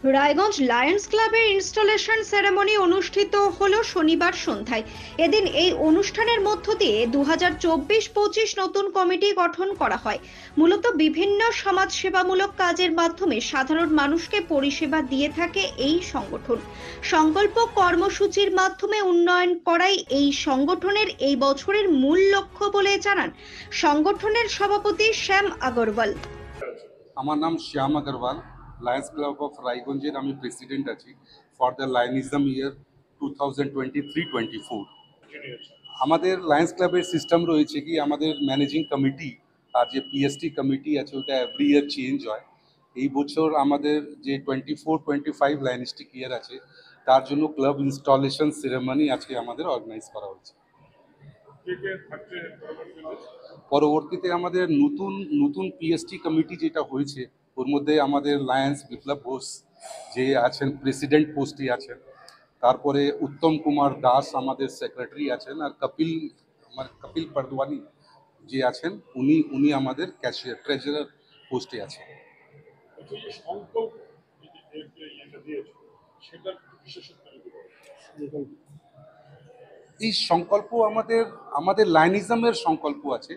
Raiganj Lions ক্লাবের installation ceremony অনুষ্ঠিত হলো শনিবার সন্ধ্যায়। এদিন এই অনুষ্ঠানের মধ্য দিয়ে 2024-25 নতুন কমিটি গঠন করা হয়। মূলত বিভিন্ন সমাজসেবামূলক কাজের মাধ্যমে সাধারণ মানুষকে পরিষেবা দিয়ে থাকে এই সংগঠন। সংকল্প কর্মসূচির মাধ্যমে উন্নয়ন করাই এই সংগঠনের এই বছরের মূল লক্ষ্য বলে জানান সংগঠনের সভাপতি শ্যাম আগরওয়াল। আমার নাম শ্যাম আগরওয়াল। লায়ন্স ক্লাব অফ রায়গঞ্জের আমি প্রেসিডেন্ট আছি ফর দ্য লায়নিজম ইয়ার 2023-24। আমাদের লায়ন্স ক্লাবের সিস্টেম রয়েছে কি আমাদের ম্যানেজিং কমিটি আর যে পিএসটি কমিটি আছে ওটা এভরি ইয়ার চেঞ্জ হয়। এই বছর আমাদের যে 24-25 লায়নিস্টিক ইয়ার আছে তার জন্য ক্লাব ইনস্টলেশন সেরেমনি আজকে আমাদের অর্গানাইজ করা হয়েছে। পরবর্তীতে আমাদের নতুন নতুন পিএসটি কমিটি যেটা হয়েছে ওর মধ্যে আমাদের লায়ন্স বিপ্লব ঘোষ যে আছেন প্রেসিডেন্ট পোস্টে আছেন, তারপরে উত্তম কুমার দাস আমাদের সেক্রেটারি আছেন, আর কপিল পারদওয়ানি যে আছেন উনি আমাদের ক্যাশিয়ার ট্রেজারার পোস্টে আছেন। এই সংকল্প আমাদের লায়নিজমের সংকল্প আছে।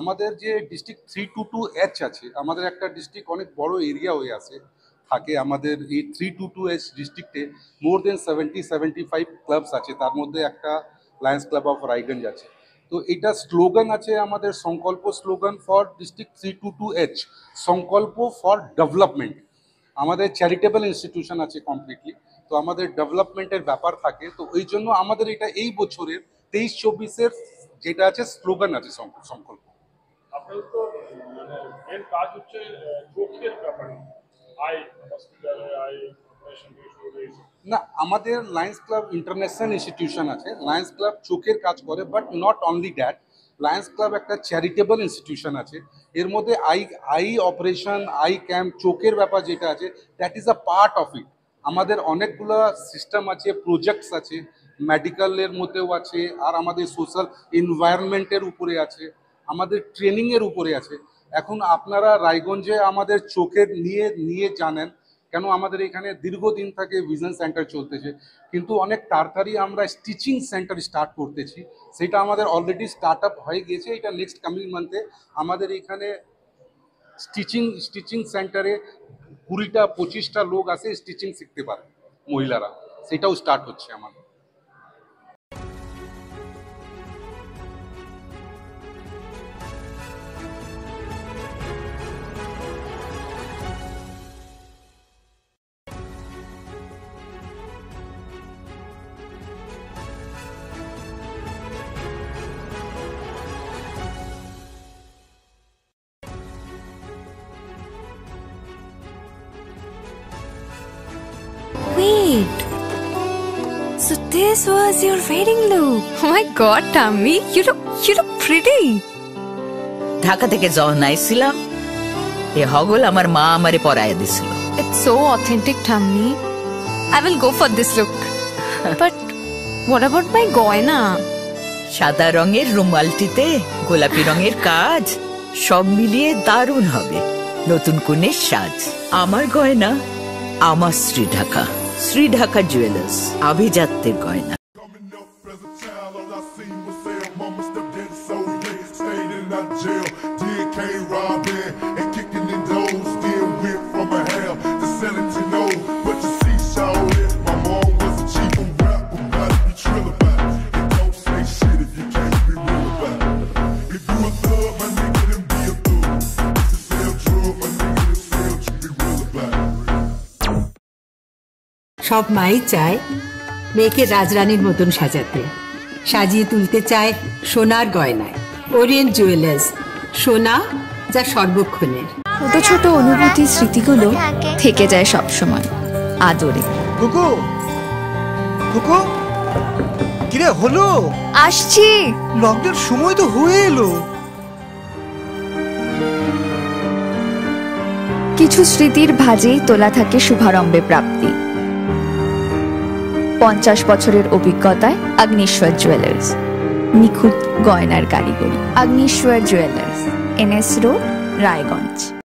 আমাদের যে ডিস্ট্রিক্ট 322H আছে, আমাদের একটা ডিস্ট্রিক্ট অনেক বড় এরিয়া হয়ে আছে থাকে। আমাদের এই 322H ডিস্ট্রিক্টে মোর দেন 70-75 ক্লাবস আছে, তার মধ্যে একটা লায়ন্স ক্লাব অফ রায়গঞ্জ আছে। তো এটা স্লোগান আছে আমাদের সংকল্প স্লোগান ফর ডিস্ট্রিক্ট 322H, সংকল্প ফর ডেভেলপমেন্ট। আমাদের চ্যারিটেবল ইনস্টিটিউশন আছে কমপ্লিটলি, তো আমাদের ডেভেলপমেন্টের ব্যাপার থাকে। তো ওই জন্য আমাদের এটা এই বছরের 23-24-এর যেটা আছে স্লোগান আছে সংকল্প। আপনাদের তো মানে মেন কাজ হচ্ছে চোখের ব্যাপারে, আই হসপিটালে আই অপারেশন না, আমাদের লায়ন্স ক্লাব ইন্টারন্যাশনাল ইনস্টিটিউশন আছে। লায়ন্স ক্লাব চোখের কাজ করে, but not only that, Lions club একটা চ্যারিটেবল ইনস্টিটিউশন আছে। এর মধ্যে আই অপারেশন, আই ক্যাম্প, চোখের ব্যাপার যেটা আছে that is a part of it. আমাদের অনেকগুলো সিস্টেম আছে, প্রজেক্টস আছে, মেডিকেলের মধ্যেও আছে, আর আমাদের সোশ্যাল এনভায়রনমেন্টের উপরে আছে, আমাদের ট্রেনিংয়ের উপরে আছে। এখন আপনারা রায়গঞ্জে আমাদের চোখের নিয়ে জানেন কেন আমাদের এখানে দীর্ঘদিন থেকে ভিশন সেন্টার চলতেছে, কিন্তু অনেক তাড়াতাড়ি আমরা স্টিচিং সেন্টার স্টার্ট করতেছি। সেটা আমাদের অলরেডি স্টার্ট আপ হয়ে গিয়েছে। এটা নেক্সট কামিং মান্থে আমাদের এখানে স্টিচিং সেন্টারে 20-25টা লোক আছে স্টিচিং শিখতে পারে মহিলারা, সেটাও স্টার্ট হচ্ছে আমাদের। Wait. So this was your wedding look. Oh my god, Tammy, you look pretty. Dhaka থেকে যখন আইছিলাম এ হগল আমার মা আমারে পরায় দিছিল। It's so authentic, Tammy. I will go for this look. But what about my goina? সাদা রঙের রুমালটিতে গোলাপি রঙের কাজ, সব মিলিয়ে দারুণ হবে নতুন কনের সাজ। আমার গয়না আমার শ্রী ঢাকা জুয়েলার্স, আভিজাত্যের গয়না। সব মাই চায় মেয়েকে রাজরানীর মতন সাজাতে, সাজিয়ে তুলতে চায় সোনার গয়নায়। ওরিয়েন্ট জুয়েলার্স, সোনা যা সর্বক্ষণের। ছোট ছোট অনুভূতি, স্মৃতিগুলো থেকে যায় সব সময় আদরে। কুকু কুকু কিরে হলো? আসছি। লকডাউন সময় তো হয়ে এলো। কিছু স্মৃতির ভাজেই তোলা থাকে শুভারম্ভে প্রাপ্তি। 50 বছরের অভিজ্ঞতায় আগ্নেশ্বর জুয়েলার্স, নিখুঁত গয়নার কারিগরি। Agneshwar jewellers, NS road, Raiganj.